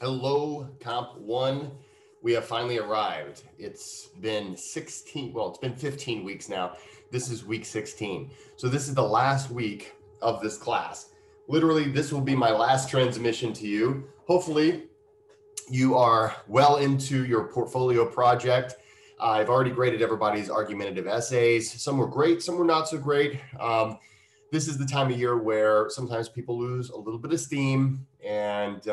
Hello, Comp 1. We have finally arrived. It's been 15 weeks now. This is week 16. So this is the last week of this class. Literally, this will be my last transmission to you. Hopefully, you are well into your portfolio project. I've already graded everybody's argumentative essays. Some were great, some were not so great. This is the time of year where sometimes people lose a little bit of steam, and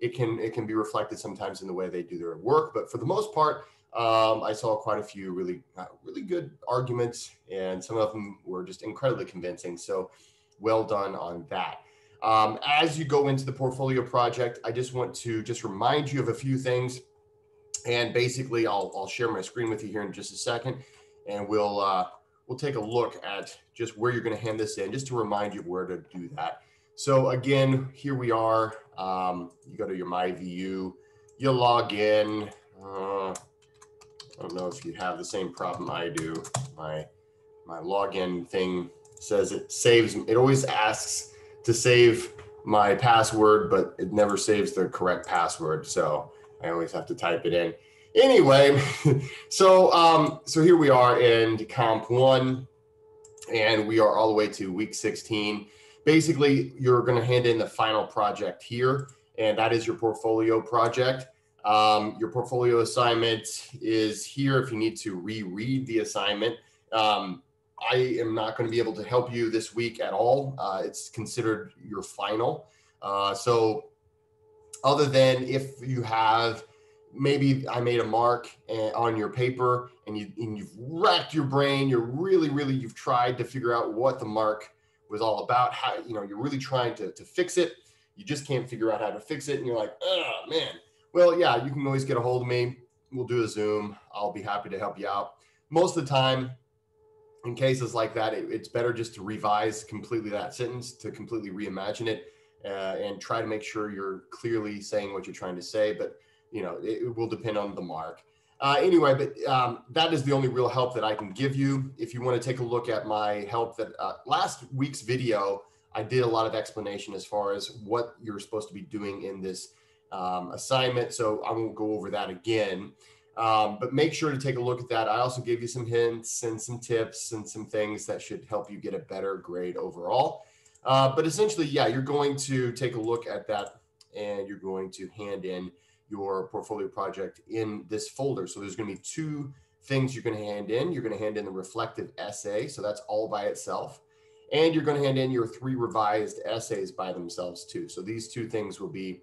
it can be reflected sometimes in the way they do their work. But for the most part, I saw quite a few really good arguments, and some of them were just incredibly convincing. So well done on that. As you go into the portfolio project, I just want to remind you of a few things. And basically, I'll share my screen with you here in just a second, and we'll take a look at just where you're going to hand this in, just to remind you where to do that. So again, here we are. You go to your MyVU, you log in. I don't know if you have the same problem I do. My login thing says it saves. It always asks to save my password, but it never saves the correct password. So I always have to type it in. Anyway, so here we are in Comp 1, and we are all the way to week 16. Basically, you're going to hand in the final project here, and that is your portfolio project. Your portfolio assignment is here if you need to reread the assignment. I am not going to be able to help you this week at all. It's considered your final. So other than if you have, maybe I made a mark on your paper and you've racked your brain, you've tried to figure out what the mark was all about, how, you're really trying to fix it. You just can't figure out how to fix it. And you're like, oh man. Well, yeah, you can always get a hold of me. We'll do a Zoom. I'll be happy to help you out. Most of the time, in cases like that, it's better just to revise completely that sentence, to completely reimagine it, and try to make sure you're clearly saying what you're trying to say. But it will depend on the mark. Anyway, but that is the only real help that I can give you. If you want to take a look at my help, that last week's video, I did a lot of explanation as far as what you're supposed to be doing in this assignment. So I won't go over that again. But make sure to take a look at that. I also gave you some hints and some tips and some things that should help you get a better grade overall. But essentially, yeah, you're going to take a look at that, and you're going to hand in your portfolio project in this folder. So there's going to be two things you're going to hand in. You're going to hand in the reflective essay. So that's all by itself. And you're going to hand in your 3 revised essays by themselves too. So these two things will be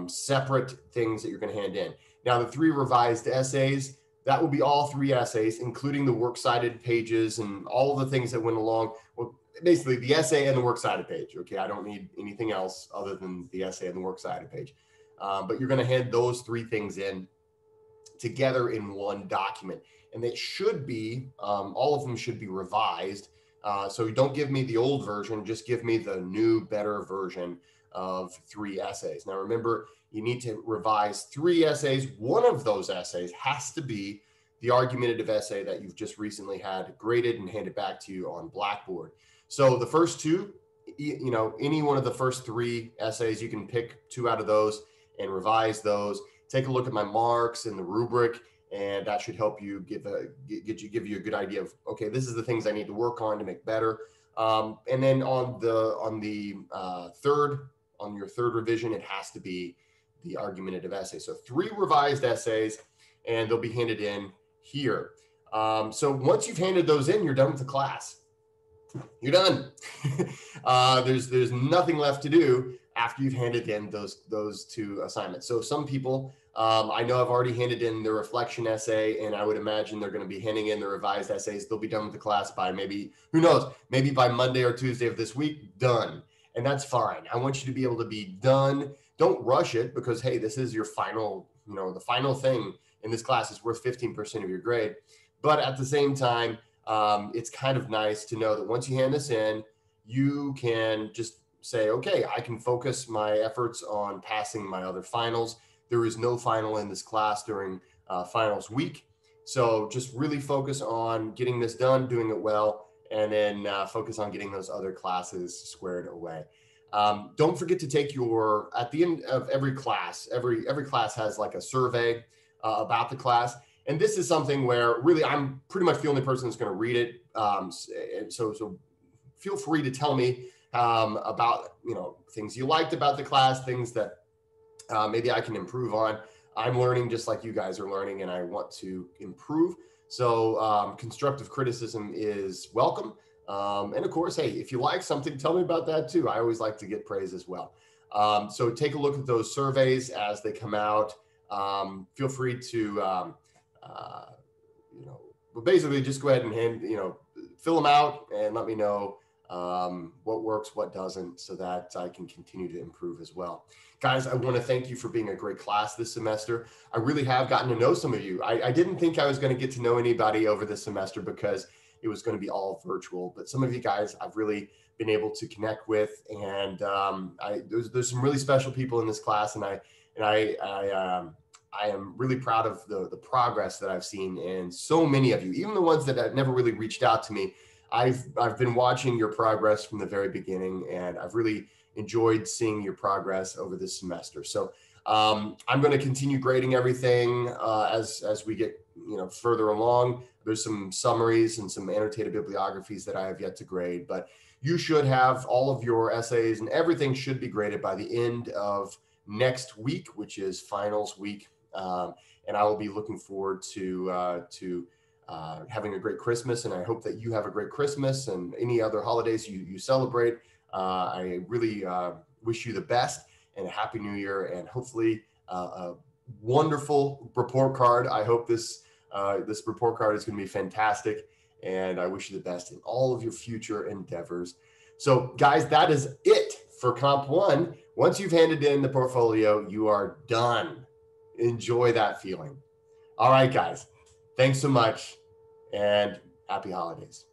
separate things that you're going to hand in. Now, the 3 revised essays, that will be all 3 essays, including the works cited pages and all of the things that went along. Well, basically the essay and the works cited page. Okay, I don't need anything else other than the essay and the works cited page. But you're going to hand those 3 things in together in one document. And it should be, all of them should be revised. So you don't give me the old version, just give me the new, better version of 3 essays. Now, remember, you need to revise 3 essays. One of those essays has to be the argumentative essay that you've just recently had graded and handed back to you on Blackboard. So the first 2, any one of the first 3 essays, you can pick 2 out of those and revise those. Take a look at my marks and the rubric, and that should help you give you a good idea of, okay, this is the things I need to work on to make better. And then on your third revision, it has to be the argumentative essay. So 3 revised essays, and they'll be handed in here. So once you've handed those in, you're done with the class. You're done. There's nothing left to do after you've handed in those 2 assignments. So some people, I know I've already handed in the reflection essay, and I would imagine they're going to be handing in the revised essays. They'll be done with the class by maybe, who knows, maybe by Monday or Tuesday of this week, done. And that's fine. I want you to be able to be done. Don't rush it, because, hey, this is your final, the final thing in this class is worth 15% of your grade. But at the same time, it's kind of nice to know that once you hand this in, you can just say, okay, I can focus my efforts on passing my other finals. There is no final in this class during finals week. So just really focus on getting this done, doing it well, and then focus on getting those other classes squared away. Don't forget to take at the end of every class, every class has like a survey about the class. And this is something where really I'm pretty much the only person that's going to read it. So feel free to tell me about, things you liked about the class, things that maybe I can improve on. I'm learning just like you guys are learning, and I want to improve. So constructive criticism is welcome. And of course, hey, if you like something, tell me about that too. I always like to get praise as well. So take a look at those surveys as they come out. Feel free to, but basically just go ahead and fill them out and let me know what works, what doesn't, so that I can continue to improve as well. Guys, I want to thank you for being a great class this semester. I really have gotten to know some of you. I didn't think I was going to get to know anybody over this semester because it was going to be all virtual, but some of you guys I've really been able to connect with, and there's some really special people in this class, and I am really proud of the progress that I've seen in so many of you, even the ones that have never really reached out to me. I've been watching your progress from the very beginning, and I've really enjoyed seeing your progress over this semester. So I'm going to continue grading everything as we get further along. There's some summaries and some annotated bibliographies that I have yet to grade, but you should have all of your essays and everything should be graded by the end of next week, which is finals week. And I will be looking forward to having a great Christmas, and I hope that you have a great Christmas and any other holidays you celebrate. I really wish you the best and a happy new year, and hopefully a wonderful report card. I hope this report card is going to be fantastic, and I wish you the best in all of your future endeavors. So guys, that is it for Comp 1. Once you've handed in the portfolio, you are done. Enjoy that feeling. All right, guys. Thanks so much, and happy holidays.